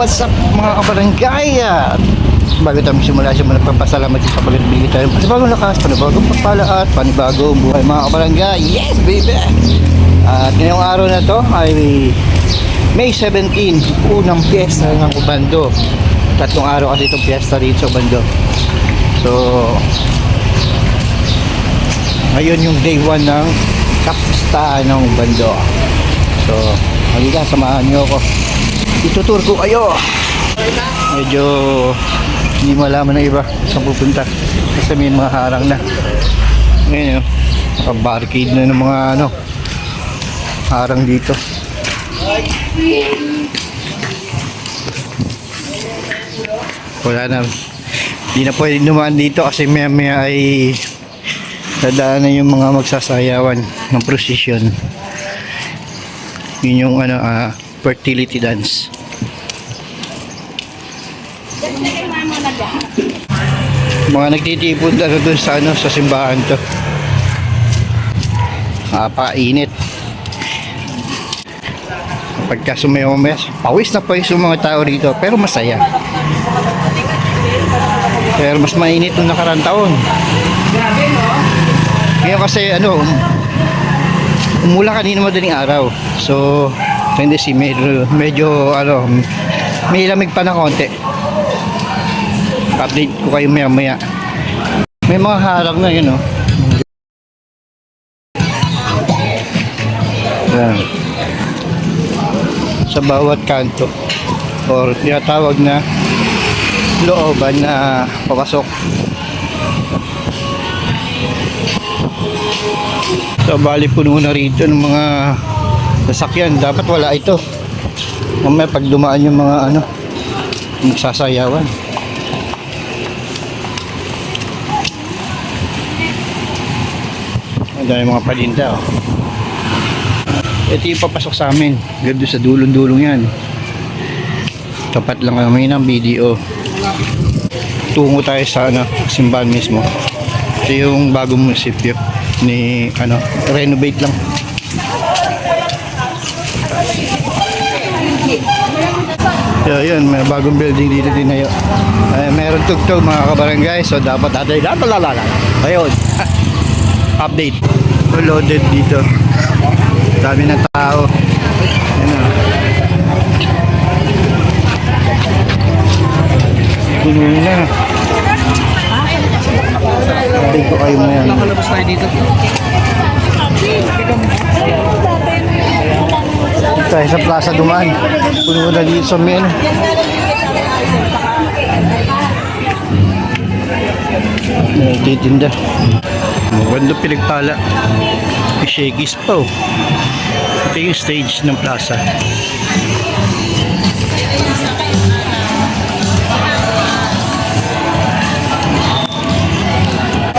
what's up mga kabarangay? Bago tayo simula siya, magpapasalamat sa pagkakabili tayo. Panibagong lakas, panibagong pagpala at panibagong buhay mga kabarangay. Yes baby! At ngayong araw na to ay May 17, unang piyesta ng Ubando. Tatlong araw kasi itong piyesta dito sa Ubando. So ngayon yung day 1 ng kapustahan ng Ubando. So halika, samahan nyo ako. Itutur ko kayo. Medyo hindi malaman ng iba saan pupunta kasi may mga harang na. Ngayon yun, naka-barricade na ng mga harang dito. Wala na, hindi na pwede dumaan dito kasi maya ay dadaan na yung mga magsasayawan ng procession. Yun yung fertility dance. Mga nagtitipon doon sa sa simbahan to. Painit. Pagka sumayaw-mayas, pawis na pawis yung mga tao rito, pero masaya. Pero mas mainit nung nakarang taon. Ngayon kasi umula kanina madaling araw. So hindi si medyo may lamig pa na konti. Update ko kayo maya. May mga harang na yun, Yan. Sa bawat kanto or tinatawag na looban na papasok. So bali puno na rito ng mga sasakyan. Dapat wala ito. Mamaya pag dumaan yung mga magsasayawan. Ang dami mga palinda. Ito yung papasok sa amin. Ganda sa dulong-dulong yan. Tapat lang kami ng video. Tungo tayo sa simbahan mismo. Ito yung bagong munisipyo ni renovate lang. Yun, may bagong building dito din na yun. Meron tugtog mga kabarangay, so dapat lalala. Ayun. Update. Loaded dito. Dami na tao. Puno na. Update ko kayo ngayon. Nakalabas tayo dito. Tayo sa Plaza Dumaan. Puno na dito sa men. Nagtitinda. Maganda pinagpala. May shakies pa. Ito yung stage ng plaza.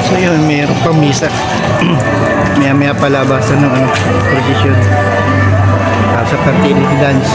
So yun, mayroon pang misa. Maya palabasan ng procession. Sa fertility dance.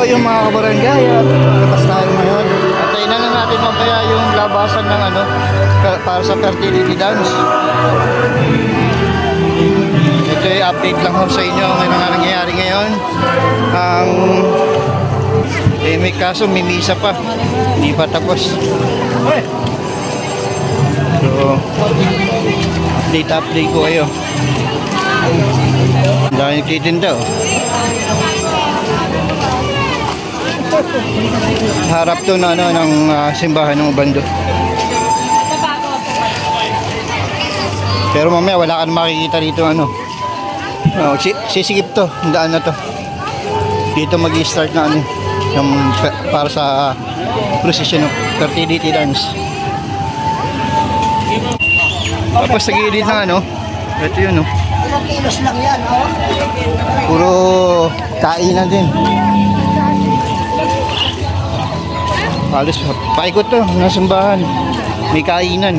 yung mga kabarangay at labas tayo ngayon. Antayin na lang natin mamaya yung labasan ng ano para sa fertility dance. Ito yung update lang ho sa inyo ng mga nangyayari ngayon. May kaso may misa pa, hindi pa tapos. So update ko kayo. Dahil nagtitinda oh. Harap to na ano ng simbahan ng Ubando. Pero mamaya wala kang makikita dito ano. Sisigip to, daan na to. Dito magi-start na ano yung para sa procession of fertility dance. Tapos sa gilid na ano, ito yun oh. Ilang kilos lang yan, oh? Puro kainan din. Halos paikot to, ng simbahan. May kainan.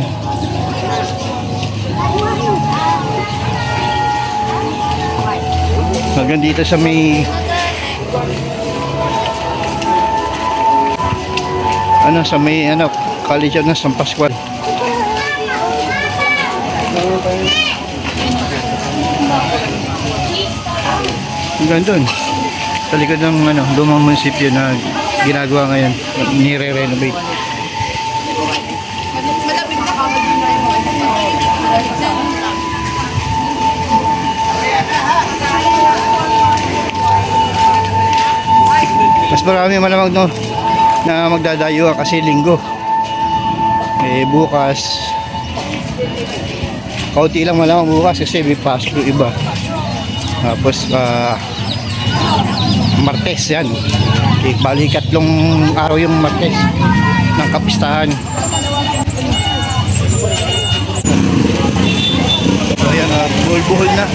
Hanggang dito sa may sa may College of San Pascual. Hanggang doon sa likod ng lumang munisipyo na ginagawa ngayon, nire-renovate. Mas marami malamang na magdadayo kasi linggo. Bukas kaunti lang malamang bukas kasi may pasok yung iba. Tapos Martes yan. Bali katlong araw yung Martes ng kapistahan. So yan, buhol-buhol na.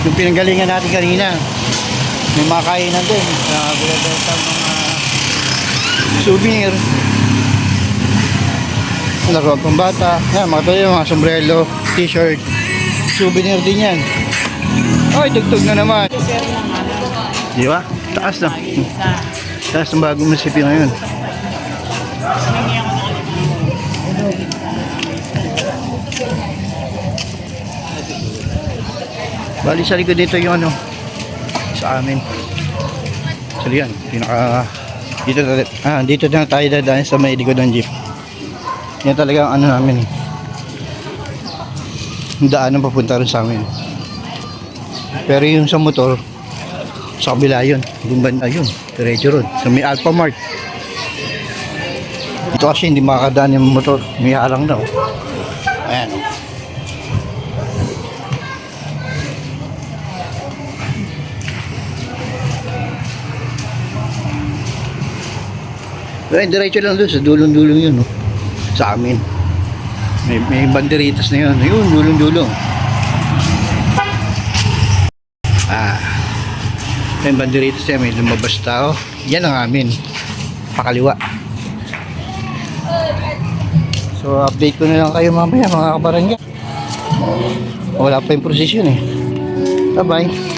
Yung pinanggalingan natin kanina, may mga kainan din. Binabenta mga souvenir. Laruan pang bata. Yan, mga sombrero, t-shirt. Souvenir din yan. Ay, tugtog na naman. Di ba? Taas na. Taas ng bagong munisipyo ngayon. Bali sa likod dito yung sa amin. So yan, dito na tayo dadaan sa may likod ng jeep. Yan talaga ang namin. Yung daan ang papunta rin sa amin. Pero yung sa motor, sa kabila yun. Gumbanda yun. Diretso ron. Sa may Alpha Mart. Dito kasi hindi makakadaan yung motor. May harang daw. Ayan. Pero diretso lang doon. Sa dulong-dulong yun. No? Sa amin. May banderitas na yun. Ayun, dulong-dulong. May banderitas na may lumabas tao. Yan ang amin. Pakaliwa. So, update ko na lang kayo mamaya mga kabarangay. Wala pa yung prosesyon eh. Bye-bye.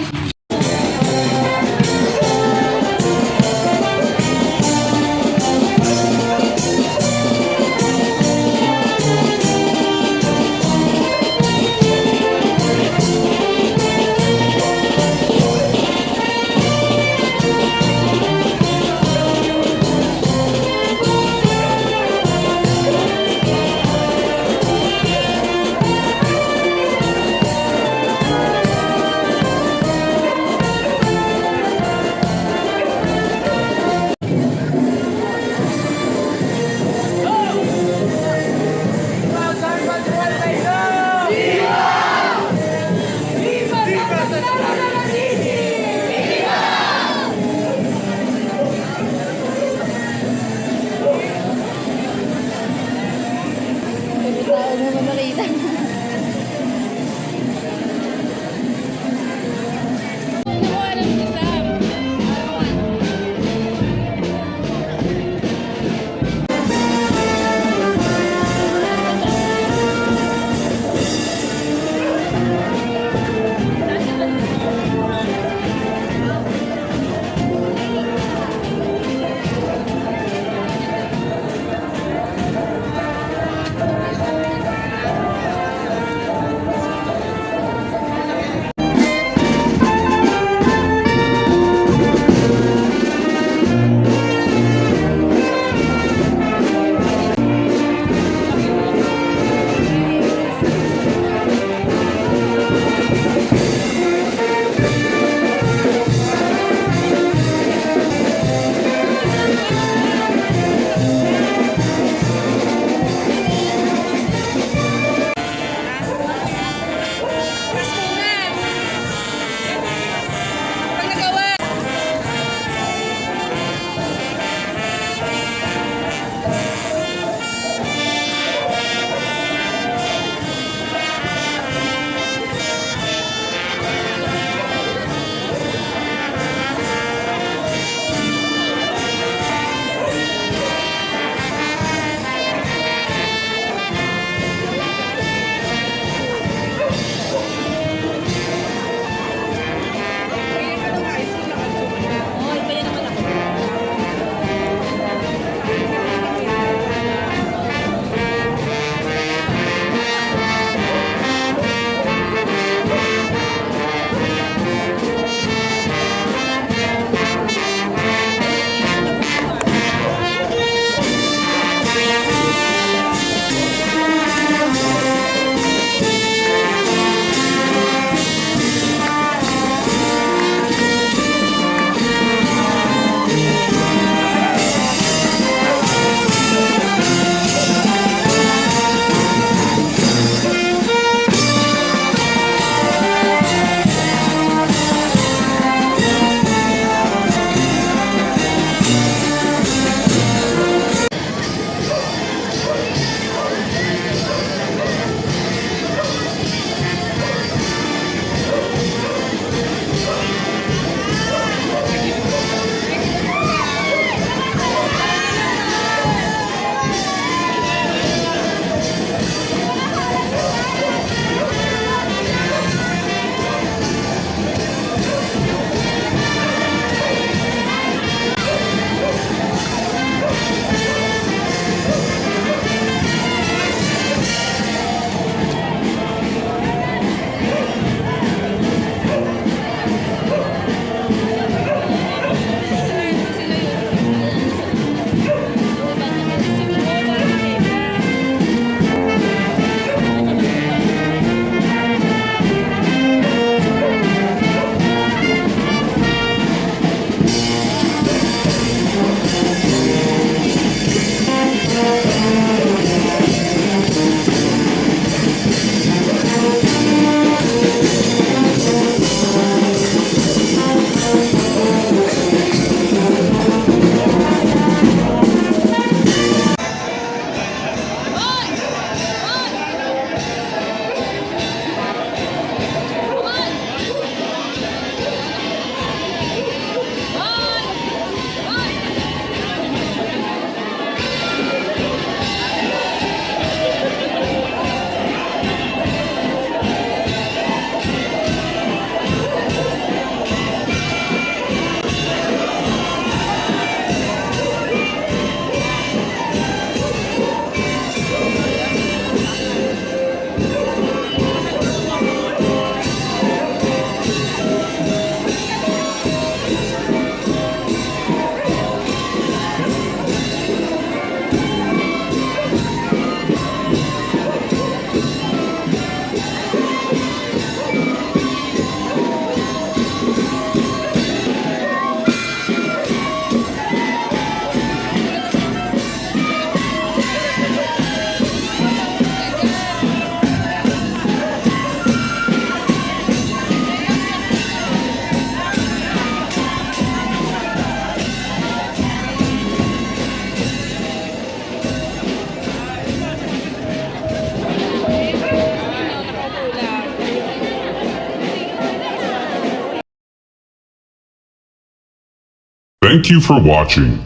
Thank you for watching.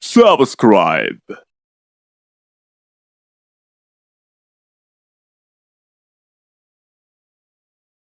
Subscribe.